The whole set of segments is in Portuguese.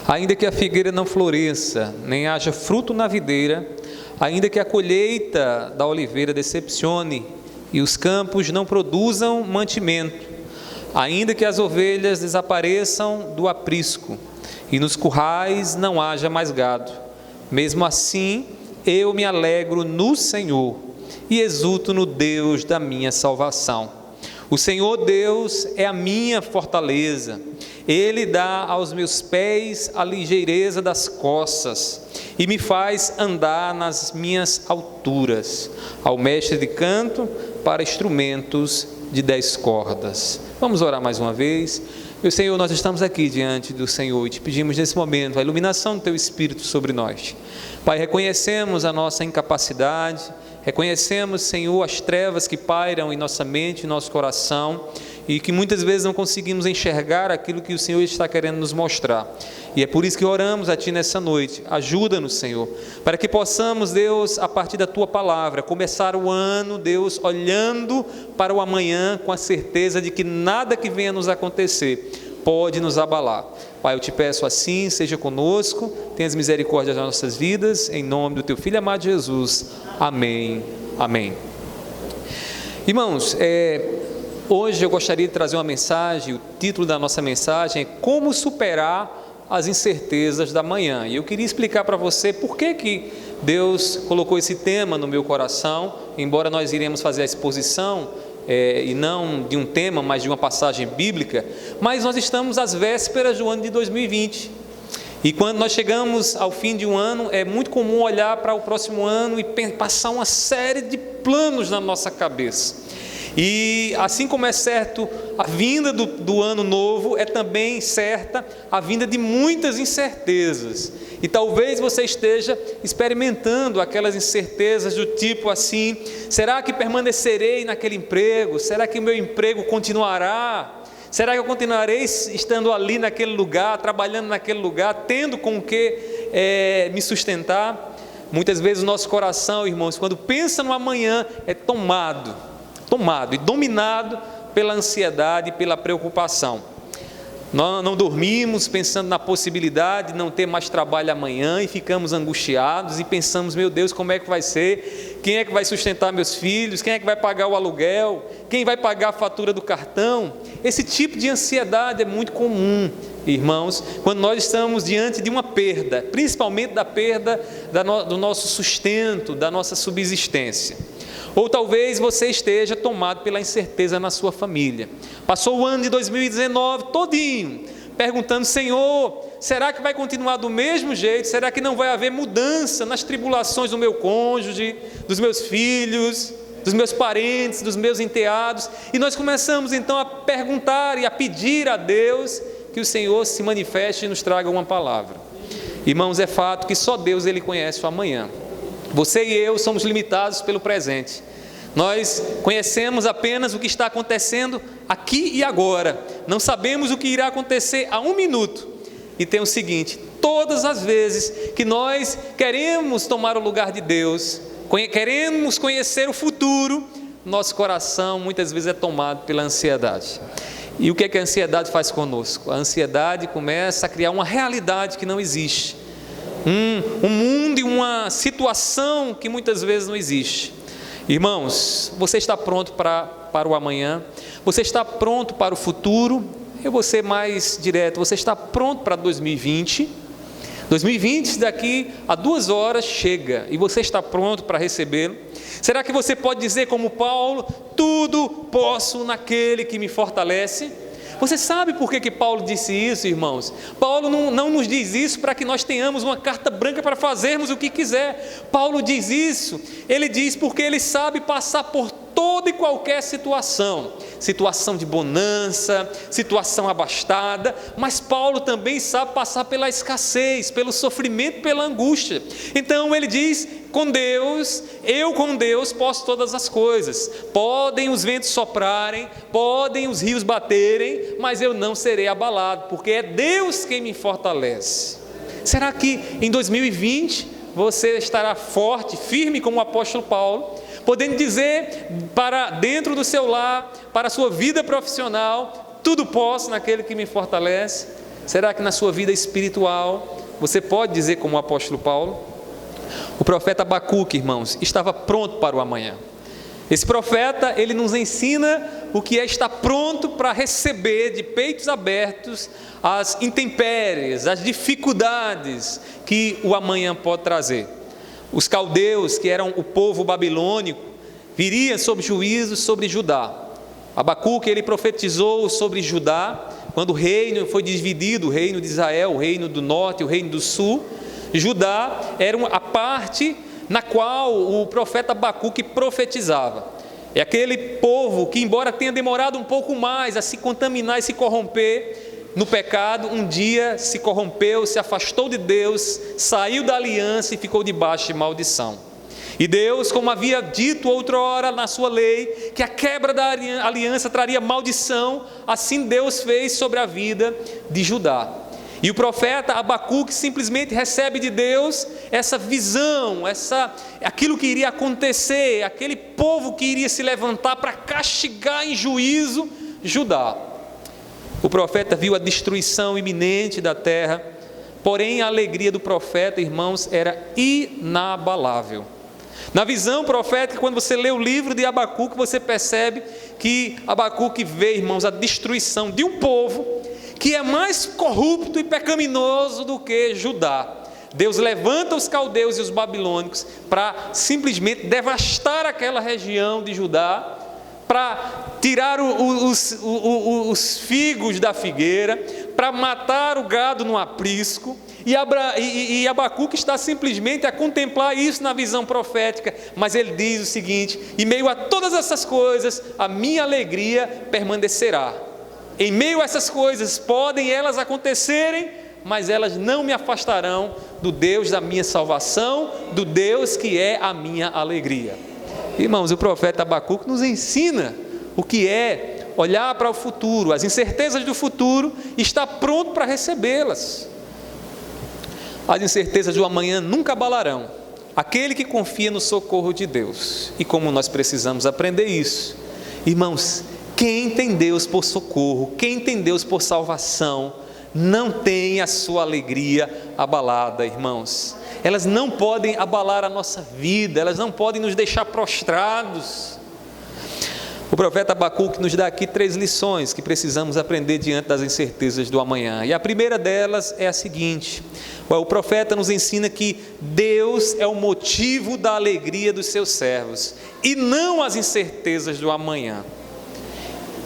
Ainda que a figueira não floresça, nem haja fruto na videira, ainda que a colheita da oliveira decepcione e os campos não produzam mantimento, ainda que as ovelhas desapareçam do aprisco e nos currais não haja mais gado, mesmo assim eu me alegro no Senhor e exulto no Deus da minha salvação. O Senhor Deus é a minha fortaleza, Ele dá aos meus pés a ligeireza das costas e me faz andar nas minhas alturas. Ao mestre de canto para instrumentos de 10 cordas. Vamos orar mais uma vez. Meu Senhor, nós estamos aqui diante do Senhor e te pedimos nesse momento a iluminação do Teu Espírito sobre nós. Pai, reconhecemos a nossa incapacidade, reconhecemos, Senhor, as trevas que pairam em nossa mente, em nosso coração, e que muitas vezes não conseguimos enxergar aquilo que o Senhor está querendo nos mostrar. E é por isso que oramos a Ti nessa noite. Ajuda-nos, Senhor, para que possamos, Deus, a partir da Tua palavra, começar o ano, Deus, olhando para o amanhã com a certeza de que nada que venha nos acontecer pode nos abalar. Pai, eu te peço assim, seja conosco, tenhas misericórdia das nossas vidas, em nome do Teu Filho amado Jesus. Amém. Amém. Irmãos, hoje eu gostaria de trazer uma mensagem. O título da nossa mensagem é Como Superar as Incertezas da Manhã. E eu queria explicar para você por que Deus colocou esse tema no meu coração, embora nós iremos fazer a exposição, e não de um tema, mas de uma passagem bíblica, mas nós estamos às vésperas do ano de 2020. E quando nós chegamos ao fim de um ano, é muito comum olhar para o próximo ano e passar uma série de planos na nossa cabeça. E assim como é certo a vinda do ano novo, é também certa a vinda de muitas incertezas. E talvez você esteja experimentando aquelas incertezas do tipo assim: será que permanecerei naquele emprego? Será que o meu emprego continuará? Será que eu continuarei estando ali naquele lugar, trabalhando naquele lugar, tendo com o que me sustentar? Muitas vezes o nosso coração, irmãos, quando pensa no amanhã, é tomado e dominado pela ansiedade e pela preocupação. Nós não dormimos pensando na possibilidade de não ter mais trabalho amanhã e ficamos angustiados e pensamos: meu Deus, como é que vai ser? Quem é que vai sustentar meus filhos? Quem é que vai pagar o aluguel? Quem vai pagar a fatura do cartão? Esse tipo de ansiedade é muito comum, irmãos, quando nós estamos diante de uma perda, principalmente da perda do nosso sustento, da nossa subsistência. Ou talvez você esteja tomado pela incerteza na sua família. Passou o ano de 2019 todinho, perguntando: Senhor, será que vai continuar do mesmo jeito? Será que não vai haver mudança nas tribulações do meu cônjuge, dos meus filhos, dos meus parentes, dos meus enteados? E nós começamos então a perguntar e a pedir a Deus que o Senhor se manifeste e nos traga uma palavra. Irmãos, é fato que só Deus Ele conhece o amanhã. Você e eu somos limitados pelo presente. Nós conhecemos apenas o que está acontecendo aqui e agora. Não sabemos o que irá acontecer a um minuto. E tem o seguinte: todas as vezes que nós queremos tomar o lugar de Deus, queremos conhecer o futuro, nosso coração muitas vezes é tomado pela ansiedade. E o que é que a ansiedade faz conosco? A ansiedade começa a criar uma realidade que não existe. Um mundo e uma situação que muitas vezes não existe. Irmãos, você está pronto para o amanhã? Você está pronto para o futuro? Eu vou ser mais direto: você está pronto para 2020? 2020 daqui a 2 horas chega, e você está pronto para recebê-lo? Será que você pode dizer como Paulo: tudo posso naquele que me fortalece? Você sabe por que Paulo disse isso, irmãos? Paulo não nos diz isso para que nós tenhamos uma carta branca para fazermos o que quiser. Paulo diz isso, ele diz porque ele sabe passar por toda e qualquer situação de bonança, situação abastada, mas Paulo também sabe passar pela escassez, pelo sofrimento, pela angústia. Então ele diz: com Deus posso todas as coisas. Podem os ventos soprarem, podem os rios baterem, mas eu não serei abalado, porque é Deus quem me fortalece. Será que em 2020 você estará forte, firme como o apóstolo Paulo, podendo dizer para dentro do seu lar, para a sua vida profissional: tudo posso naquele que me fortalece? Será que na sua vida espiritual você pode dizer como o apóstolo Paulo? O profeta Abacuque, irmãos, estava pronto para o amanhã. Esse profeta, ele nos ensina o que é estar pronto para receber de peitos abertos as intempéries, as dificuldades que o amanhã pode trazer. Os caldeus, que eram o povo babilônico, viriam sob juízo sobre Judá. Abacuque, ele profetizou sobre Judá, quando o reino foi dividido, o reino de Israel, o reino do norte e o reino do sul. Judá era a parte na qual o profeta Abacuque profetizava. É aquele povo que, embora tenha demorado um pouco mais a se contaminar e se corromper no pecado, um dia se corrompeu, se afastou de Deus, saiu da aliança e ficou debaixo de maldição. E Deus, como havia dito outrora na sua lei, que a quebra da aliança traria maldição, assim Deus fez sobre a vida de Judá. E o profeta Abacuque simplesmente recebe de Deus essa visão, aquilo que iria acontecer, aquele povo que iria se levantar para castigar em juízo Judá. O profeta viu a destruição iminente da terra, porém a alegria do profeta, irmãos, era inabalável. Na visão profética, quando você lê o livro de Abacuque, você percebe que Abacuque vê, irmãos, a destruição de um povo que é mais corrupto e pecaminoso do que Judá. Deus levanta os caldeus e os babilônicos para simplesmente devastar aquela região de Judá, para tirar os figos da figueira, para matar o gado no aprisco. E Abacuque está simplesmente a contemplar isso na visão profética, mas ele diz o seguinte: em meio a todas essas coisas, a minha alegria permanecerá. Em meio a essas coisas, podem elas acontecerem, mas elas não me afastarão do Deus da minha salvação, do Deus que é a minha alegria. Irmãos, o profeta Abacuque nos ensina o que é olhar para o futuro, as incertezas do futuro, e estar pronto para recebê-las. As incertezas do amanhã nunca abalarão aquele que confia no socorro de Deus. E como nós precisamos aprender isso, irmãos, quem tem Deus por socorro, quem tem Deus por salvação, não tem a sua alegria abalada, irmãos. Elas não podem abalar a nossa vida, elas não podem nos deixar prostrados. O profeta Abacuque nos dá aqui 3 lições que precisamos aprender diante das incertezas do amanhã. E a primeira delas é a seguinte: o profeta nos ensina que Deus é o motivo da alegria dos seus servos, e não as incertezas do amanhã.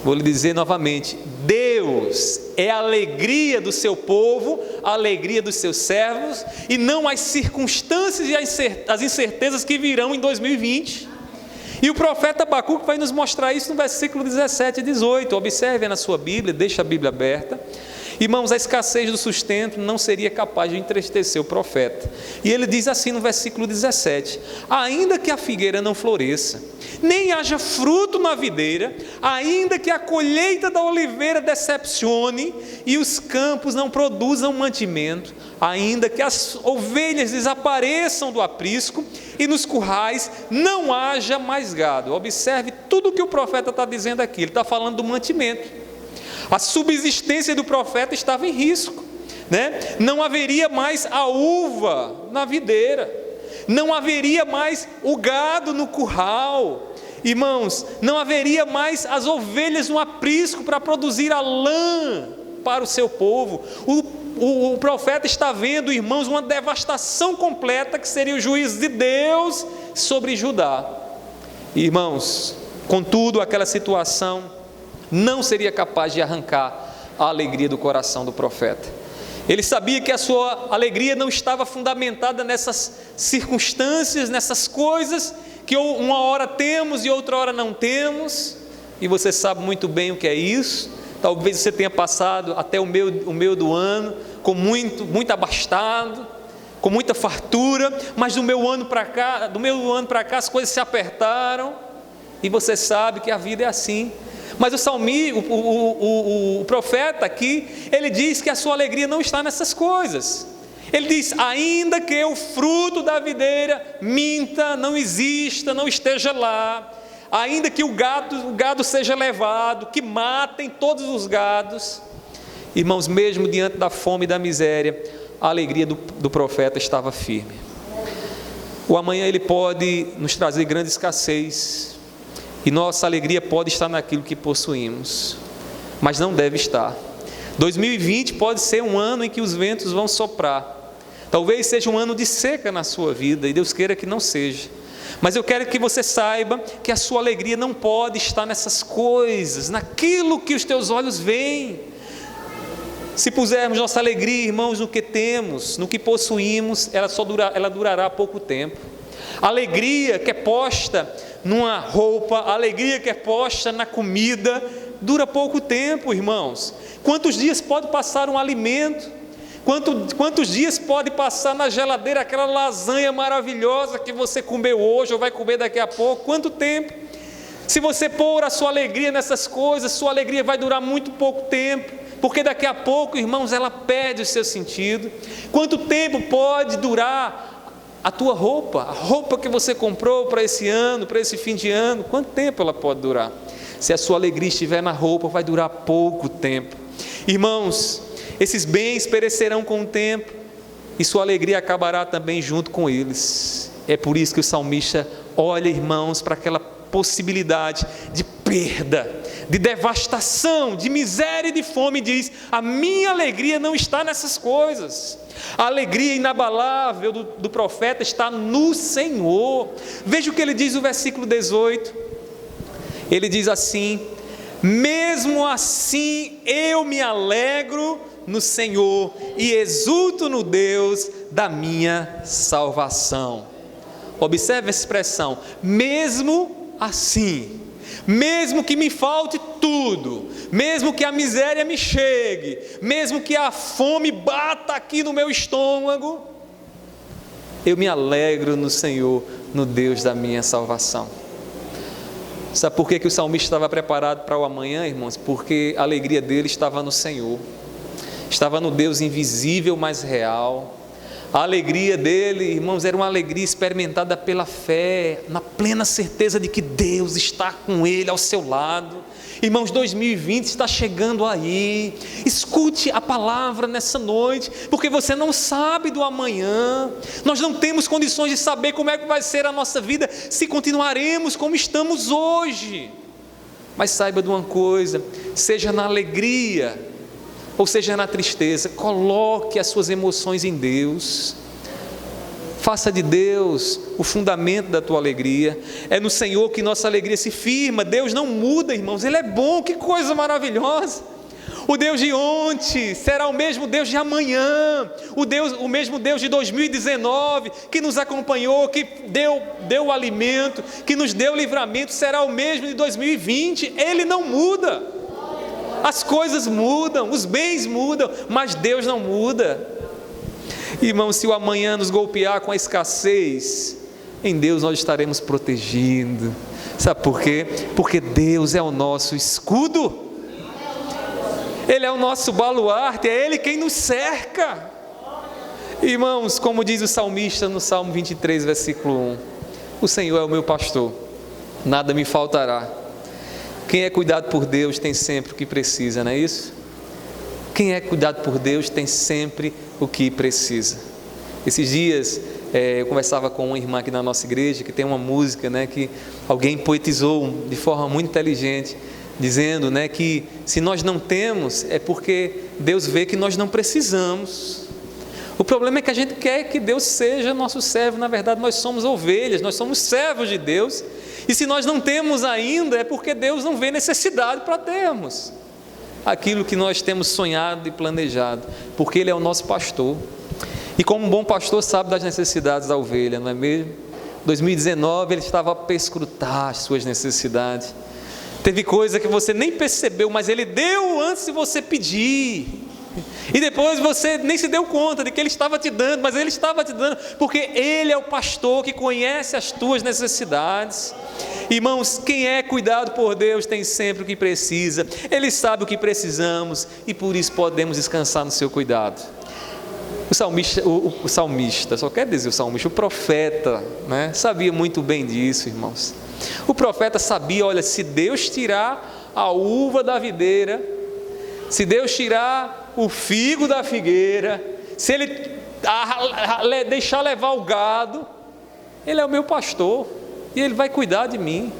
Vou lhe dizer novamente: Deus é a alegria do seu povo, a alegria dos seus servos, e não as circunstâncias e as incertezas que virão em 2020. E o profeta Abacuque vai nos mostrar isso no versículo 17 e 18. Observe na sua Bíblia, deixa a Bíblia aberta. Irmãos, a escassez do sustento não seria capaz de entristecer o profeta. E ele diz assim no versículo 17: ainda que a figueira não floresça, nem haja fruto na videira, ainda que a colheita da oliveira decepcione e os campos não produzam mantimento, ainda que as ovelhas desapareçam do aprisco e nos currais não haja mais gado. Observe tudo o que o profeta está dizendo aqui. Ele está falando do mantimento. A subsistência do profeta estava em risco, né? Não haveria mais a uva na videira, não haveria mais o gado no curral, irmãos, não haveria mais as ovelhas no aprisco para produzir a lã para o seu povo. O profeta está vendo, irmãos, uma devastação completa que seria o juízo de Deus sobre Judá. Irmãos, contudo, aquela situação não seria capaz de arrancar a alegria do coração do profeta. Ele sabia que a sua alegria não estava fundamentada nessas circunstâncias, nessas coisas que uma hora temos e outra hora não temos, e você sabe muito bem o que é isso. Talvez você tenha passado até o meio do ano com muito abastado, com muita fartura, mas do meu ano para cá as coisas se apertaram, e você sabe que a vida é assim. Mas o profeta aqui, ele diz que a sua alegria não está nessas coisas. Ele diz: ainda que o fruto da videira minta, não exista, não esteja lá, ainda que o gado seja levado, que matem todos os gados. Irmãos, mesmo diante da fome e da miséria, a alegria do profeta estava firme. O amanhã ele pode nos trazer grande escassez, e nossa alegria pode estar naquilo que possuímos, mas não deve estar. 2020 pode ser um ano em que os ventos vão soprar, talvez seja um ano de seca na sua vida, e Deus queira que não seja, mas eu quero que você saiba que a sua alegria não pode estar nessas coisas, naquilo que os teus olhos veem. Se pusermos nossa alegria, irmãos, no que temos, no que possuímos, ela durará pouco tempo. A alegria que é posta numa roupa, a alegria que é posta na comida, dura pouco tempo, irmãos. Quantos dias pode passar um alimento? Quantos dias pode passar na geladeira aquela lasanha maravilhosa que você comeu hoje ou vai comer daqui a pouco? Quanto tempo? Se você pôr a sua alegria nessas coisas, sua alegria vai durar muito pouco tempo, porque daqui a pouco, irmãos, ela perde o seu sentido. Quanto tempo pode durar a tua roupa, a roupa que você comprou para esse ano, para esse fim de ano? Quanto tempo ela pode durar? Se a sua alegria estiver na roupa, vai durar pouco tempo. Irmãos, esses bens perecerão com o tempo, e sua alegria acabará também junto com eles. É por isso que o salmista olha, irmãos, para aquela possibilidade de perda, de devastação, de miséria e de fome, e diz: a minha alegria não está nessas coisas. A alegria inabalável do profeta está no Senhor. Veja o que ele diz no versículo 18. Ele diz assim: mesmo assim eu me alegro no Senhor e exulto no Deus da minha salvação. Observe essa expressão, mesmo assim. Mesmo que me falte tudo, mesmo que a miséria me chegue, mesmo que a fome bata aqui no meu estômago, eu me alegro no Senhor, no Deus da minha salvação. Sabe por que o salmista estava preparado para o amanhã, irmãos? Porque a alegria dele estava no Senhor, estava no Deus invisível, mas real. A alegria dele, irmãos, era uma alegria experimentada pela fé, na plena certeza de que Deus está com ele, ao seu lado. Irmãos, 2020 está chegando aí. Escute a palavra nessa noite, porque você não sabe do amanhã. Nós não temos condições de saber como é que vai ser a nossa vida, se continuaremos como estamos hoje. Mas saiba de uma coisa, seja na alegria, ou seja na tristeza, coloque as suas emoções em Deus. Faça de Deus o fundamento da tua alegria. É no Senhor que nossa alegria se firma. Deus não muda, irmãos, Ele é bom, que coisa maravilhosa. O Deus de ontem será o mesmo Deus de amanhã. O mesmo Deus de 2019, que nos acompanhou, que deu o alimento, que nos deu o livramento, será o mesmo de 2020. Ele não muda. As coisas mudam, os bens mudam, mas Deus não muda. Irmãos, se o amanhã nos golpear com a escassez, em Deus nós estaremos protegidos. Sabe por quê? Porque Deus é o nosso escudo, Ele é o nosso baluarte, é Ele quem nos cerca. Irmãos, como diz o salmista no Salmo 23, versículo 1, o Senhor é o meu pastor, nada me faltará. Quem é cuidado por Deus tem sempre o que precisa, não é isso? Quem é cuidado por Deus tem sempre o que precisa. Esses dias eu conversava com uma irmã aqui na nossa igreja, que tem uma música, né, que alguém poetizou de forma muito inteligente, dizendo, né, que se nós não temos, é porque Deus vê que nós não precisamos. O problema é que a gente quer que Deus seja nosso servo. Na verdade nós somos ovelhas, nós somos servos de Deus. E se nós não temos ainda, é porque Deus não vê necessidade para termos aquilo que nós temos sonhado e planejado, porque Ele é o nosso pastor, e como um bom pastor sabe das necessidades da ovelha, não é mesmo? 2019 Ele estava a perscrutar as suas necessidades. Teve coisa que você nem percebeu, mas Ele deu antes de você pedir, e depois você nem se deu conta de que Ele estava te dando, mas Ele estava te dando, porque Ele é o pastor que conhece as tuas necessidades. Irmãos, quem é cuidado por Deus tem sempre o que precisa, Ele sabe o que precisamos, e por isso podemos descansar no seu cuidado. O salmista, só quer dizer o salmista, o profeta, né, sabia muito bem disso, irmãos. O profeta sabia, olha, se Deus tirar a uva da videira, se Deus tirar o figo da figueira, se Ele deixar levar o gado, Ele é o meu pastor e Ele vai cuidar de mim.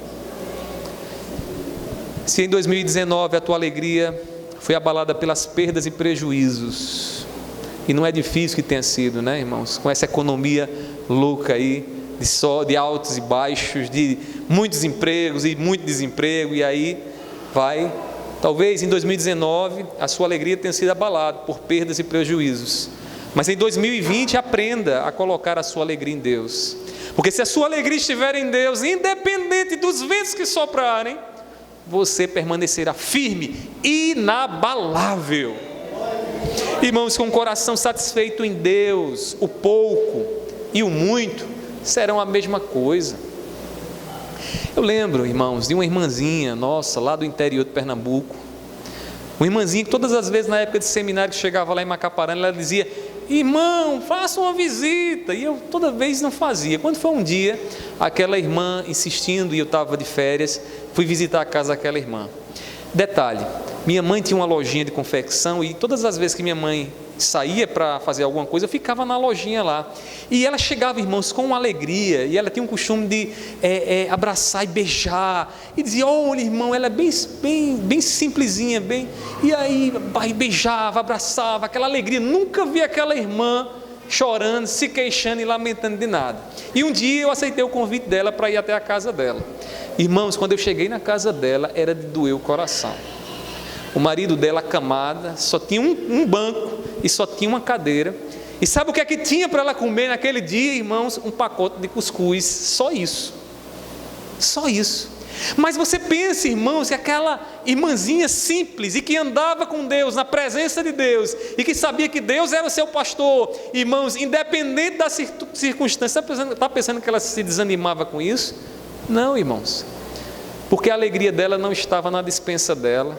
Se em 2019 a tua alegria foi abalada pelas perdas e prejuízos, e não é difícil que tenha sido, né, irmãos? Com essa economia louca aí, de altos e baixos, de muitos empregos e muito desemprego, e aí vai. Talvez em 2019 a sua alegria tenha sido abalada por perdas e prejuízos, mas em 2020 aprenda a colocar a sua alegria em Deus, porque se a sua alegria estiver em Deus, independente dos ventos que soprarem, você permanecerá firme, inabalável. Irmãos, com o coração satisfeito em Deus, o pouco e o muito serão a mesma coisa. Eu lembro, irmãos, de uma irmãzinha nossa, lá do interior de Pernambuco, uma irmãzinha que todas as vezes na época de seminário que chegava lá em Macaparana, ela dizia: irmão, faça uma visita, e eu toda vez não fazia. Quando foi um dia, aquela irmã insistindo, e eu estava de férias, fui visitar a casa daquela irmã. Detalhe, minha mãe tinha uma lojinha de confecção, e todas as vezes que minha mãe saía para fazer alguma coisa, eu ficava na lojinha lá, e ela chegava, irmãos, com uma alegria, e ela tinha um costume de abraçar e beijar, e dizia: olha, irmão, ela é bem simplesinha, e aí beijava, abraçava, aquela alegria. Nunca vi aquela irmã chorando, se queixando e lamentando de nada. E um dia eu aceitei o convite dela para ir até a casa dela. Irmãos, quando eu cheguei na casa dela, era de doer o coração. O marido dela, acamada, só tinha um banco e só tinha uma cadeira. E sabe o que é que tinha para ela comer naquele dia, irmãos? Um pacote de cuscuz, só isso. Só isso. Mas você pensa, irmãos, que aquela irmãzinha simples e que andava com Deus, na presença de Deus, e que sabia que Deus era o seu pastor, irmãos, independente da circunstância, está pensando que ela se desanimava com isso? Não, irmãos, porque a alegria dela não estava na despensa dela,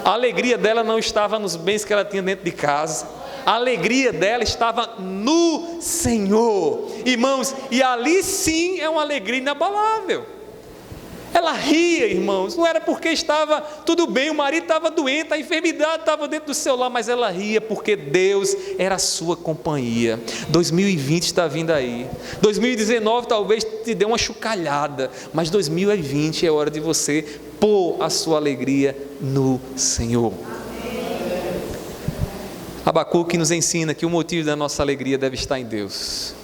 a alegria dela não estava nos bens que ela tinha dentro de casa, a alegria dela estava no Senhor, irmãos, e ali sim é uma alegria inabalável. Ela ria, irmãos, não era porque estava tudo bem, o marido estava doente, a enfermidade estava dentro do seu lar, mas ela ria porque Deus era a sua companhia. 2020 está vindo aí, 2019 talvez te dê uma chocalhada, mas 2020 é hora de você pôr a sua alegria no Senhor. Abacuque nos ensina que o motivo da nossa alegria deve estar em Deus,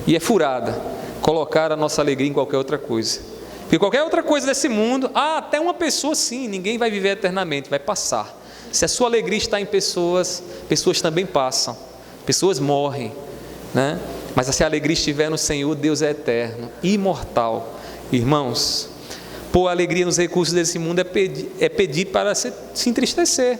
e é furada colocar a nossa alegria em qualquer outra coisa. Porque qualquer outra coisa desse mundo, até uma pessoa sim, ninguém vai viver eternamente, vai passar. Se a sua alegria está em pessoas, pessoas também passam, pessoas morrem, né? Mas se a alegria estiver no Senhor, Deus é eterno, imortal. Irmãos, pôr alegria nos recursos desse mundo é pedir para se entristecer.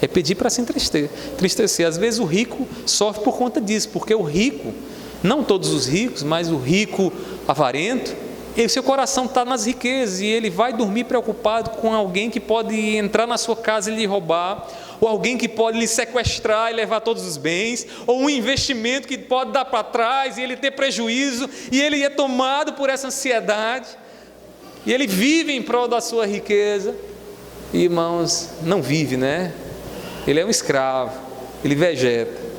É pedir para se entristecer. Às vezes o rico sofre por conta disso, porque o rico, não todos os ricos, mas o rico avarento, e o seu coração está nas riquezas, e ele vai dormir preocupado com alguém que pode entrar na sua casa e lhe roubar, ou alguém que pode lhe sequestrar e levar todos os bens, ou um investimento que pode dar para trás e ele ter prejuízo, e ele é tomado por essa ansiedade, e ele vive em prol da sua riqueza. E, irmãos, não vive, né? Ele é um escravo, ele vegeta.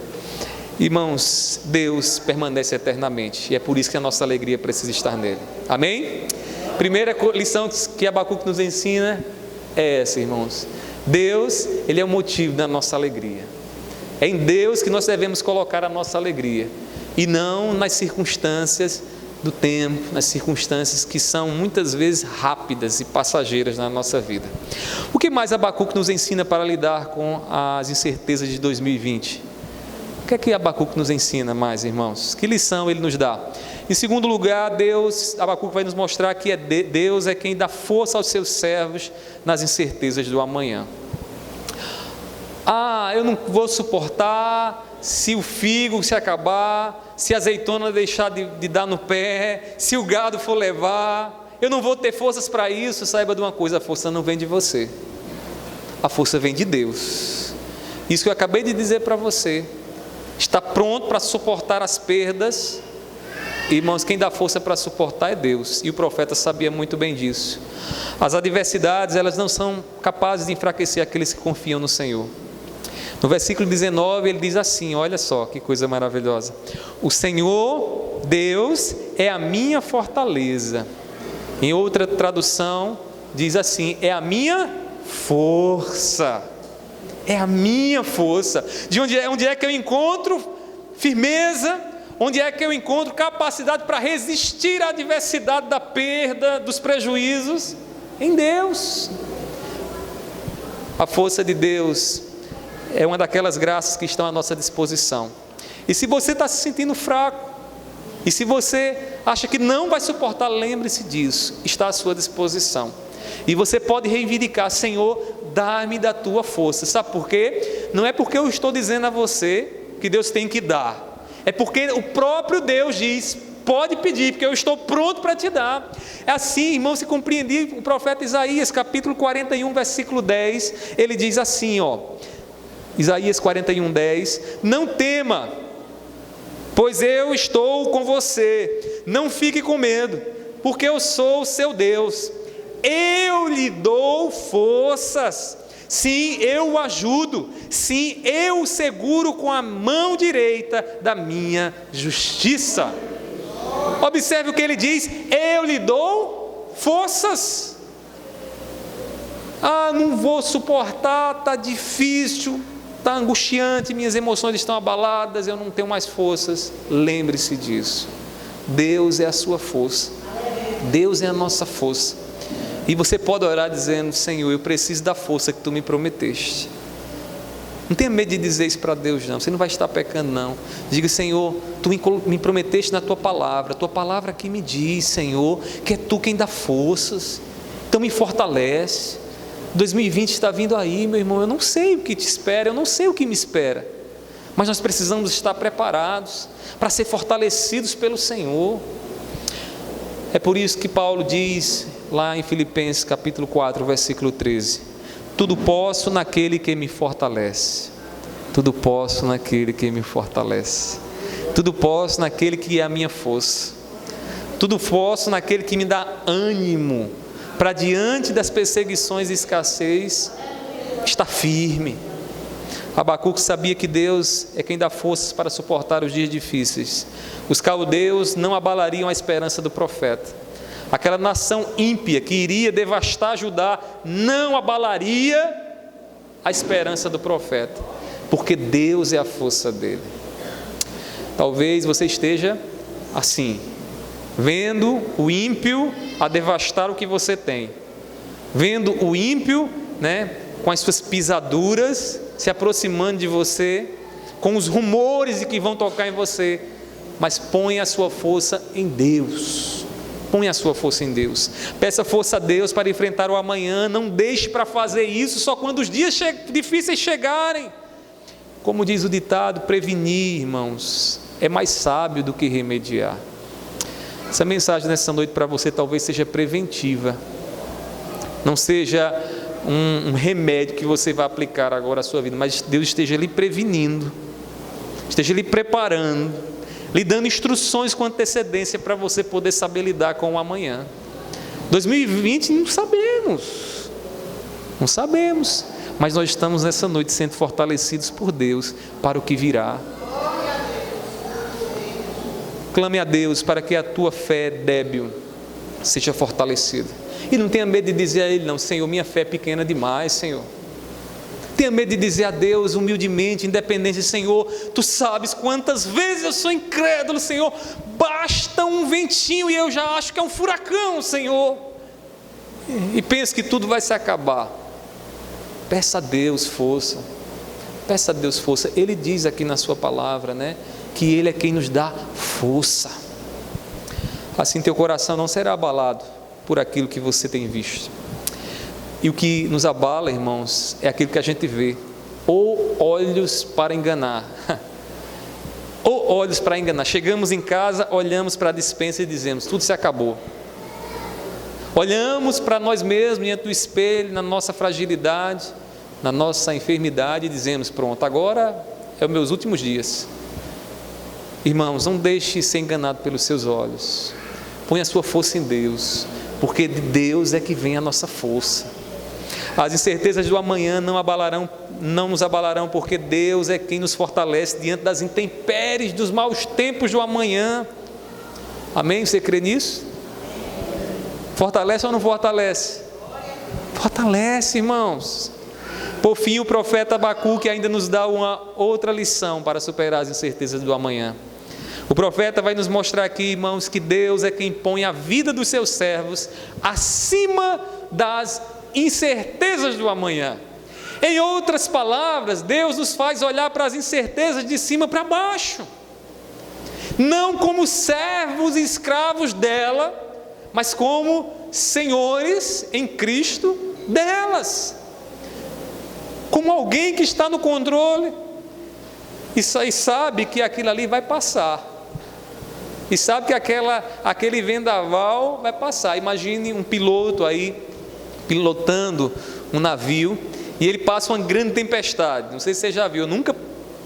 Irmãos, Deus permanece eternamente, e é por isso que a nossa alegria precisa estar nele. Amém? Primeira lição que Abacuque nos ensina é essa, irmãos. Deus, Ele é o motivo da nossa alegria. É em Deus que nós devemos colocar a nossa alegria, e não nas circunstâncias do tempo, nas circunstâncias que são muitas vezes rápidas e passageiras na nossa vida. O que mais Abacuque nos ensina para lidar com as incertezas de 2020? O que é que Abacuque nos ensina mais, irmãos? Que lição ele nos dá? Em segundo lugar, Abacuque vai nos mostrar que Deus é quem dá força aos seus servos nas incertezas do amanhã. Eu não vou suportar se o figo se acabar, se a azeitona deixar de dar no pé, se o gado for levar, eu não vou ter forças para isso. Saiba de uma coisa, a força não vem de você, a força vem de Deus. Isso que eu acabei de dizer para você. Está pronto para suportar as perdas, Irmãos, quem dá força para suportar é Deus, e o profeta sabia muito bem disso. As adversidades, elas não são capazes de enfraquecer aqueles que confiam no Senhor. No versículo 19 ele diz assim, olha só que coisa maravilhosa: o Senhor Deus é a minha fortaleza. Em outra tradução diz assim, é a minha força. É a minha força. De onde é que eu encontro firmeza? Onde é que eu encontro capacidade para resistir à adversidade da perda, dos prejuízos? Em Deus. A força de Deus é uma daquelas graças que estão à nossa disposição. E se você está se sentindo fraco, e se você acha que não vai suportar, lembre-se disso, está à sua disposição. E você pode reivindicar, Senhor, dá-me da tua força. Sabe por quê? Não é porque eu estou dizendo a você que Deus tem que dar. É porque o próprio Deus diz, pode pedir, porque eu estou pronto para te dar. É assim, irmão, se compreender o profeta Isaías, capítulo 41, versículo 10, ele diz assim, Isaías 41, 10, não tema, pois eu estou com você, não fique com medo, porque eu sou o seu Deus, eu lhe dou forças, sim, eu o ajudo, sim, eu o seguro com a mão direita da minha justiça. Observe o que ele diz, eu lhe dou forças. Não vou suportar, está difícil, está angustiante, minhas emoções estão abaladas, eu não tenho mais forças. Lembre-se disso, Deus é a sua força, Deus é a nossa força. E você pode orar dizendo, Senhor, eu preciso da força que tu me prometeste. Não tenha medo de dizer isso para Deus não, você não vai estar pecando não. Diga, Senhor, tu me prometeste na tua palavra aqui me diz, Senhor, que é tu quem dá forças, então me fortalece. 2020 está vindo aí, meu irmão, eu não sei o que te espera, eu não sei o que me espera, mas nós precisamos estar preparados para ser fortalecidos pelo Senhor. É por isso que Paulo diz lá em Filipenses capítulo 4, versículo 13, tudo posso naquele que me fortalece, tudo posso naquele que me fortalece, tudo posso naquele que é a minha força, tudo posso naquele que me dá ânimo, para diante das perseguições e escassez, estar firme. Abacuque sabia que Deus é quem dá forças para suportar os dias difíceis. Os caldeus não abalariam a esperança do profeta. Aquela nação ímpia que iria devastar Judá não abalaria a esperança do profeta, porque Deus é a força dele. Talvez você esteja assim, vendo o ímpio a devastar o que você tem, vendo o ímpio, com as suas pisaduras se aproximando de você, com os rumores de que vão tocar em você, mas põe a sua força em Deus. Põe a sua força em Deus, peça força a Deus para enfrentar o amanhã, não deixe para fazer isso só quando os dias difíceis chegarem. Como diz o ditado, prevenir, irmãos, é mais sábio do que remediar. Essa mensagem nessa noite para você talvez seja preventiva, não seja um remédio que você vai aplicar agora à sua vida, mas Deus esteja lhe prevenindo, esteja lhe preparando, lhe dando instruções com antecedência para você poder saber lidar com o amanhã. 2020 não sabemos, mas nós estamos nessa noite sendo fortalecidos por Deus para o que virá. Clame a Deus para que a tua fé débil seja fortalecida, e não tenha medo de dizer a Ele não, Senhor, minha fé é pequena demais, Senhor. Tenha medo de dizer a Deus humildemente, independente, Senhor, tu sabes quantas vezes eu sou incrédulo, Senhor, basta um ventinho e eu já acho que é um furacão, Senhor, e penso que tudo vai se acabar. Peça a Deus força, Ele diz aqui na sua palavra, que Ele é quem nos dá força. Assim teu coração não será abalado por aquilo que você tem visto. E o que nos abala, irmãos, é aquilo que a gente vê, ou olhos para enganar, chegamos em casa, olhamos para a despensa e dizemos, tudo se acabou. Olhamos para nós mesmos, diante do espelho, na nossa fragilidade, na nossa enfermidade, e dizemos, pronto, agora é os meus últimos dias. Irmãos, não deixe ser enganado pelos seus olhos. Põe a sua força em Deus, porque de Deus é que vem a nossa força. As incertezas do amanhã não nos abalarão, porque Deus é quem nos fortalece diante das intempéries, dos maus tempos do amanhã. Amém? Você crê nisso? Fortalece ou não fortalece? Fortalece, irmãos. Por fim, o profeta Abacuque ainda nos dá uma outra lição para superar as incertezas do amanhã. O profeta vai nos mostrar aqui, irmãos, que Deus é quem põe a vida dos seus servos acima das incertezas do amanhã. Em outras palavras, Deus nos faz olhar para as incertezas de cima para baixo, não como servos e escravos dela, mas como senhores em Cristo delas, como alguém que está no controle e sabe que aquilo ali vai passar, e sabe que aquele vendaval vai passar. Imagine um piloto aí pilotando um navio e ele passa uma grande tempestade. Não sei se você já viu, eu nunca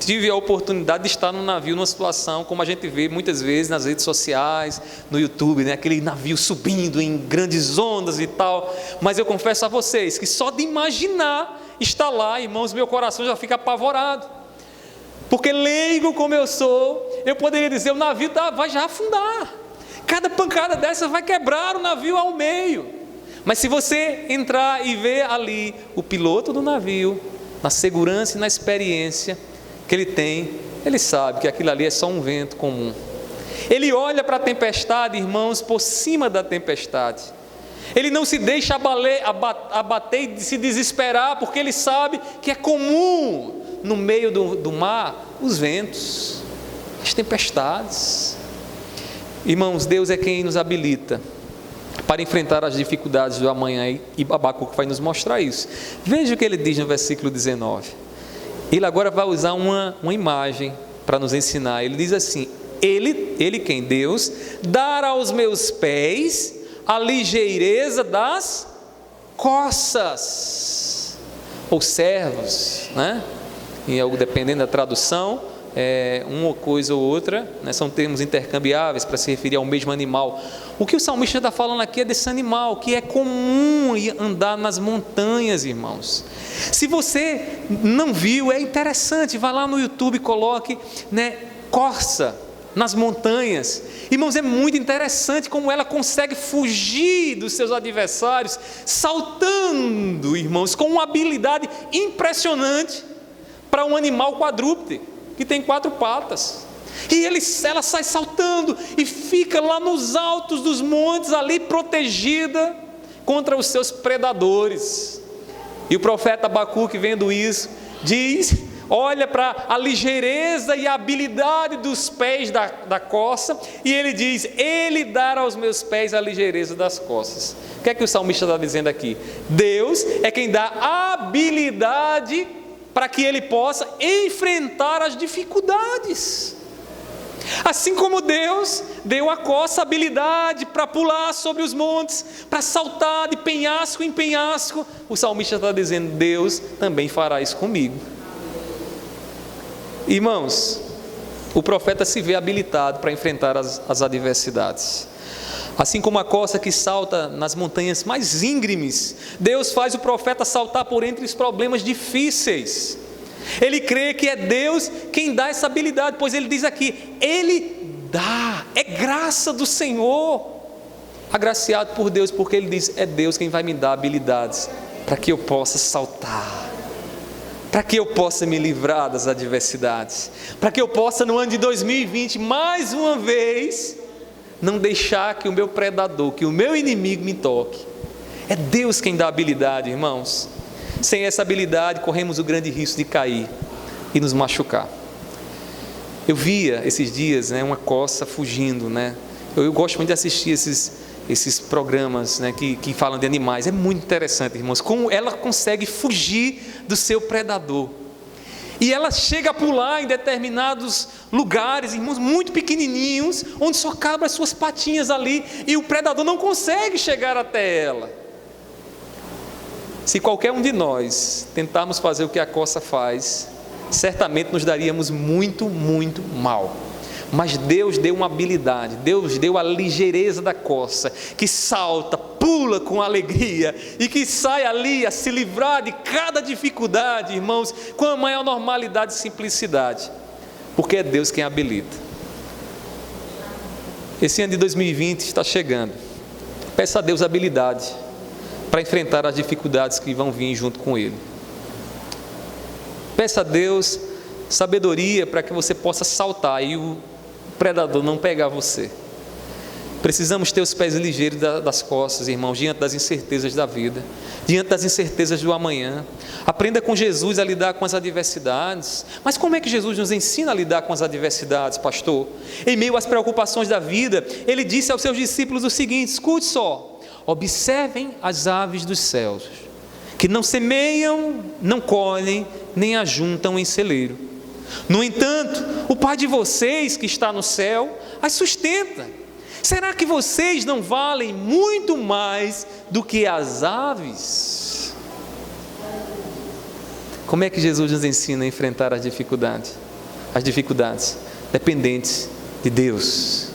tive a oportunidade de estar num navio numa situação como a gente vê muitas vezes nas redes sociais, no YouTube, né? Aquele navio subindo em grandes ondas e tal. Mas eu confesso a vocês que só de imaginar estar lá, irmãos, meu coração já fica apavorado, porque leigo como eu sou, eu poderia dizer: o navio vai já afundar, cada pancada dessa vai quebrar o navio ao meio. Mas se você entrar e ver ali o piloto do navio, na segurança e na experiência que ele tem, ele sabe que aquilo ali é só um vento comum. Ele olha para a tempestade, irmãos, por cima da tempestade. Ele não se deixa abater e se desesperar, porque ele sabe que é comum no meio do mar os ventos, as tempestades. Irmãos, Deus é quem nos habilita para enfrentar as dificuldades do amanhã, e Abacuque vai nos mostrar isso. Veja o que ele diz no versículo 19. Ele agora vai usar uma imagem para nos ensinar. Ele diz assim: Ele quem? Deus, dará aos meus pés a ligeireza das coças, ou servos, né? Dependendo da tradução, uma coisa ou outra, né? São termos intercambiáveis para se referir ao mesmo animal. O que o salmista está falando aqui é desse animal que é comum andar nas montanhas, irmãos. Se você não viu, é interessante, vá lá no YouTube e coloque, né, corça nas montanhas. Irmãos, é muito interessante como ela consegue fugir dos seus adversários, saltando, irmãos, com uma habilidade impressionante para um animal quadrúpede, que tem 4 patas. E ela sai saltando e fica lá nos altos dos montes, ali protegida contra os seus predadores. E o profeta Abacuque, vendo isso, olha para a ligeireza e a habilidade dos pés da coça, e ele diz: Ele dará aos meus pés a ligeireza das coças. O que é que o salmista está dizendo aqui? Deus é quem dá habilidade para que ele possa enfrentar as dificuldades. Assim como Deus deu a coça habilidade para pular sobre os montes, para saltar de penhasco em penhasco, o salmista está dizendo: Deus também fará isso comigo. Irmãos, o profeta se vê habilitado para enfrentar as adversidades. Assim como a coça que salta nas montanhas mais íngremes, Deus faz o profeta saltar por entre os problemas difíceis. Ele crê que é Deus quem dá essa habilidade, pois ele diz aqui: Ele dá, é graça do Senhor, agraciado por Deus, porque ele diz: é Deus quem vai me dar habilidades para que eu possa saltar, para que eu possa me livrar das adversidades, para que eu possa no ano de 2020, mais uma vez, não deixar que o meu predador, que o meu inimigo me toque. É Deus quem dá habilidade, irmãos. Sem essa habilidade, corremos o grande risco de cair e nos machucar. Eu via esses dias, né, uma coça fugindo, né? Eu gosto muito de assistir esses programas, né, que falam de animais. É muito interessante, irmãos, como ela consegue fugir do seu predador. E ela chega a pular em determinados lugares, irmãos, muito pequenininhos, onde só cabem as suas patinhas ali, e o predador não consegue chegar até ela. Se qualquer um de nós tentarmos fazer o que a coça faz, certamente nos daríamos muito, muito mal. Mas Deus deu uma habilidade, Deus deu a ligeireza da corça, que salta, pula com alegria e que sai ali a se livrar de cada dificuldade, irmãos, com a maior normalidade e simplicidade, porque é Deus quem habilita. Esse ano de 2020 está chegando. Peça a Deus habilidade para enfrentar as dificuldades que vão vir junto com Ele. Peça a Deus sabedoria para que você possa saltar e o predador não pegar você. Precisamos ter os pés ligeiros das costas, irmãos, diante das incertezas da vida, diante das incertezas do amanhã. Aprenda com Jesus a lidar com as adversidades. Mas como é que Jesus nos ensina a lidar com as adversidades, pastor? Em meio às preocupações da vida, Ele disse aos seus discípulos o seguinte: escute só, observem as aves dos céus, que não semeiam, não colhem, nem ajuntam em celeiro. No entanto, o Pai de vocês que está no céu as sustenta. Será que vocês não valem muito mais do que as aves? Como é que Jesus nos ensina a enfrentar as dificuldades? As dificuldades dependentes de Deus,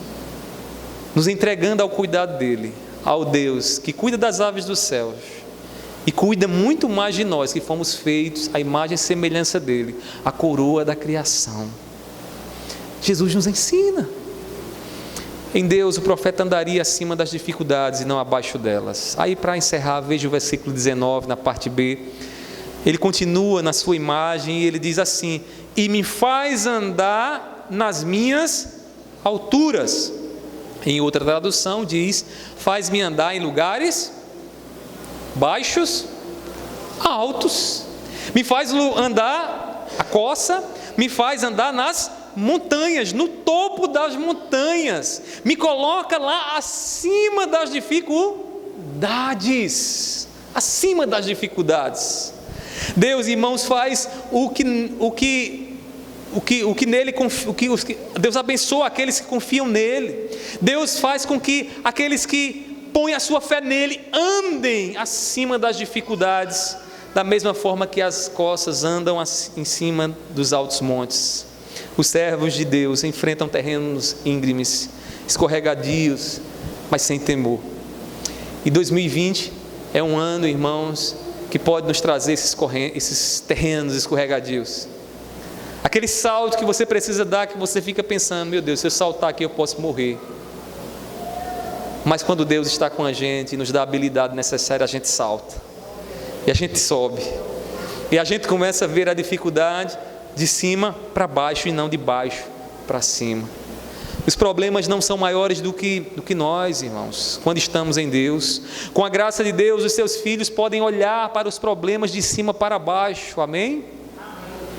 nos entregando ao cuidado dEle, ao Deus que cuida das aves dos céus e cuida muito mais de nós, que fomos feitos à imagem e semelhança dEle, a coroa da criação. Jesus nos ensina. Em Deus o profeta andaria acima das dificuldades e não abaixo delas. Aí, para encerrar, veja o versículo 19 na parte B. Ele continua na sua imagem e ele diz assim: e me faz andar nas minhas alturas. Em outra tradução diz: faz-me andar em lugares baixos, altos. Me faz andar a coça, me faz andar nas montanhas, no topo das montanhas, me coloca lá acima das dificuldades, acima das dificuldades. Deus, irmãos, faz Deus abençoa aqueles que confiam nele. Deus faz com que aqueles que põem a sua fé nele andem acima das dificuldades, da mesma forma que as coças andam em cima dos altos montes. Os servos de Deus enfrentam terrenos íngremes, escorregadios, mas sem temor. E 2020 é um ano, irmãos, que pode nos trazer esses terrenos escorregadios. Aquele salto que você precisa dar, que você fica pensando: meu Deus, se eu saltar aqui eu posso morrer. Mas quando Deus está com a gente e nos dá a habilidade necessária, a gente salta. E a gente sobe. E a gente começa a ver a dificuldade de cima para baixo e não de baixo para cima. Os problemas não são maiores do que nós, irmãos, quando estamos em Deus. Com a graça de Deus, os seus filhos podem olhar para os problemas de cima para baixo, amém?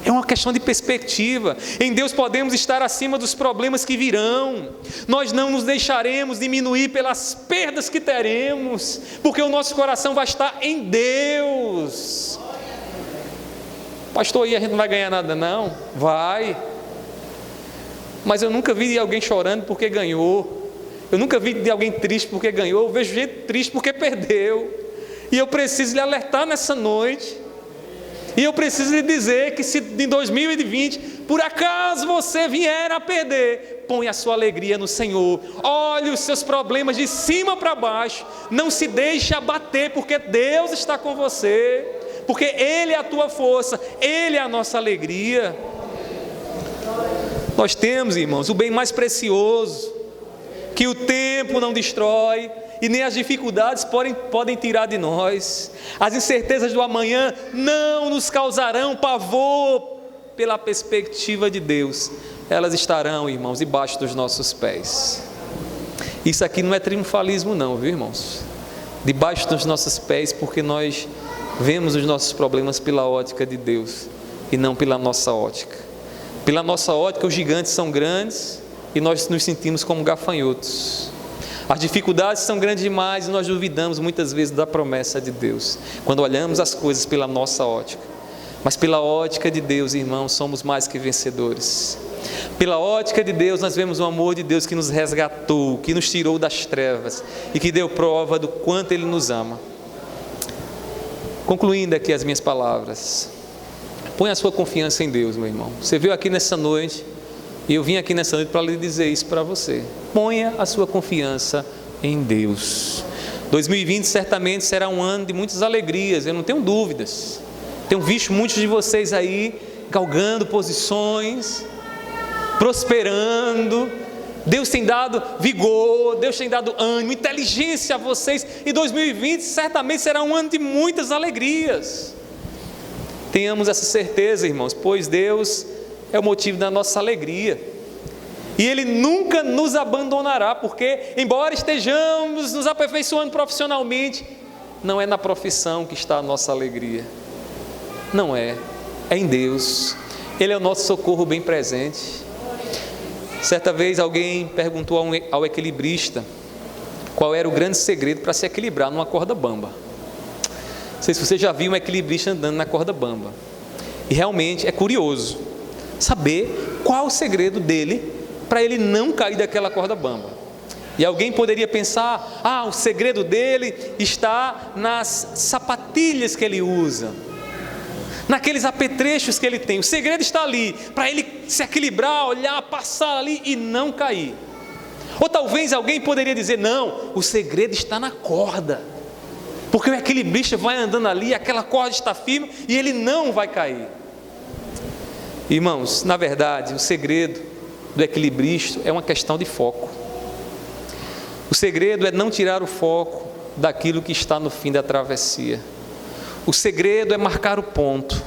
É uma questão de perspectiva. Em Deus podemos estar acima dos problemas que virão. Nós não nos deixaremos diminuir pelas perdas que teremos, porque o nosso coração vai estar em Deus. Pastor, aí a gente não vai ganhar nada não? Vai. Mas eu nunca vi de alguém chorando porque ganhou. Eu nunca vi de alguém triste porque ganhou. Eu vejo gente triste porque perdeu. E eu preciso lhe alertar nessa noite. E eu preciso lhe dizer que se em 2020, por acaso você vier a perder, põe a sua alegria no Senhor. Olhe os seus problemas de cima para baixo. Não se deixe abater, porque Deus está com você. Porque Ele é a tua força, Ele é a nossa alegria. Nós temos, irmãos, o bem mais precioso, que o tempo não destrói e nem as dificuldades podem tirar de nós. As incertezas do amanhã não nos causarão pavor. Pela perspectiva de Deus, elas estarão, irmãos, debaixo dos nossos pés. Isso aqui não é triunfalismo não, viu, irmãos? Debaixo dos nossos pés, porque nós vemos os nossos problemas pela ótica de Deus e não pela nossa ótica. Pela nossa ótica, os gigantes são grandes e nós nos sentimos como gafanhotos. As dificuldades são grandes demais e nós duvidamos muitas vezes da promessa de Deus, quando olhamos as coisas pela nossa ótica. Mas pela ótica de Deus, irmãos, somos mais que vencedores. Pela ótica de Deus, nós vemos o amor de Deus que nos resgatou, que nos tirou das trevas e que deu prova do quanto Ele nos ama. Concluindo aqui as minhas palavras, põe a sua confiança em Deus, meu irmão. Você veio aqui nessa noite E eu vim aqui nessa noite para lhe dizer isso para você. Ponha a sua confiança em Deus. 2020 certamente será um ano de muitas alegrias, eu não tenho dúvidas. Tenho visto muitos de vocês aí galgando posições, prosperando. Deus tem dado vigor, Deus tem dado ânimo, inteligência a vocês. E 2020 certamente será um ano de muitas alegrias. Tenhamos essa certeza, irmãos, pois Deus é o motivo da nossa alegria. E Ele nunca nos abandonará, porque embora estejamos nos aperfeiçoando profissionalmente, não é na profissão que está a nossa alegria. Não é, é em Deus. Ele é o nosso socorro bem presente. Certa vez alguém perguntou ao equilibrista qual era o grande segredo para se equilibrar numa corda bamba. Não sei se você já viu um equilibrista andando na corda bamba. E realmente é curioso saber qual o segredo dele para ele não cair daquela corda bamba. E alguém poderia pensar, o segredo dele está nas sapatilhas que ele usa, naqueles apetrechos que ele tem. O segredo está ali, para ele se equilibrar, olhar, passar ali e não cair. Ou talvez alguém poderia dizer, não, o segredo está na corda, porque o equilibrista vai andando ali, aquela corda está firme e ele não vai cair. Irmãos, na verdade, o segredo do equilibrista é uma questão de foco. O segredo é não tirar o foco daquilo que está no fim da travessia. O segredo é marcar o ponto,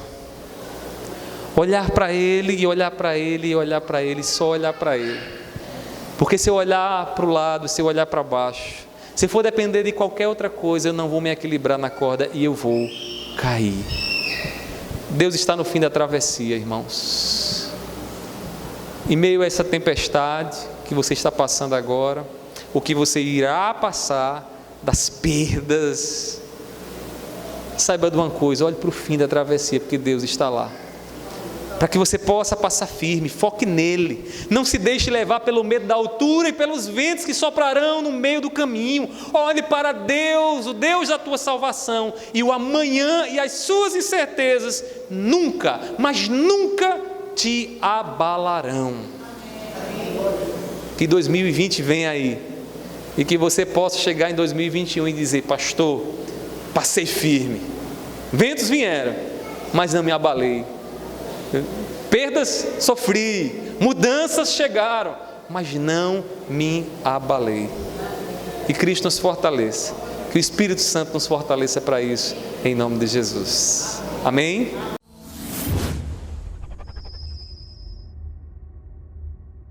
olhar para Ele e olhar para Ele e olhar para Ele, só olhar para Ele. Porque se eu olhar para o lado, se eu olhar para baixo, se for depender de qualquer outra coisa, eu não vou me equilibrar na corda e eu vou cair. Deus está no fim da travessia, irmãos. Em meio a essa tempestade que você está passando agora, o que você irá passar, das perdas, saiba de uma coisa, olhe para o fim da travessia, porque Deus está lá, para que você possa passar firme, foque nele, não se deixe levar pelo medo da altura e pelos ventos que soprarão no meio do caminho. Olhe para Deus, o Deus da tua salvação, e o amanhã e as suas incertezas nunca, mas nunca te abalarão. Que 2020 venha aí, e que você possa chegar em 2021 e dizer, pastor, passei firme, ventos vieram, mas não me abalei, perdas sofri, mudanças chegaram, mas não me abalei. E Cristo nos fortaleça, que o Espírito Santo nos fortaleça para isso, em nome de Jesus. Amém?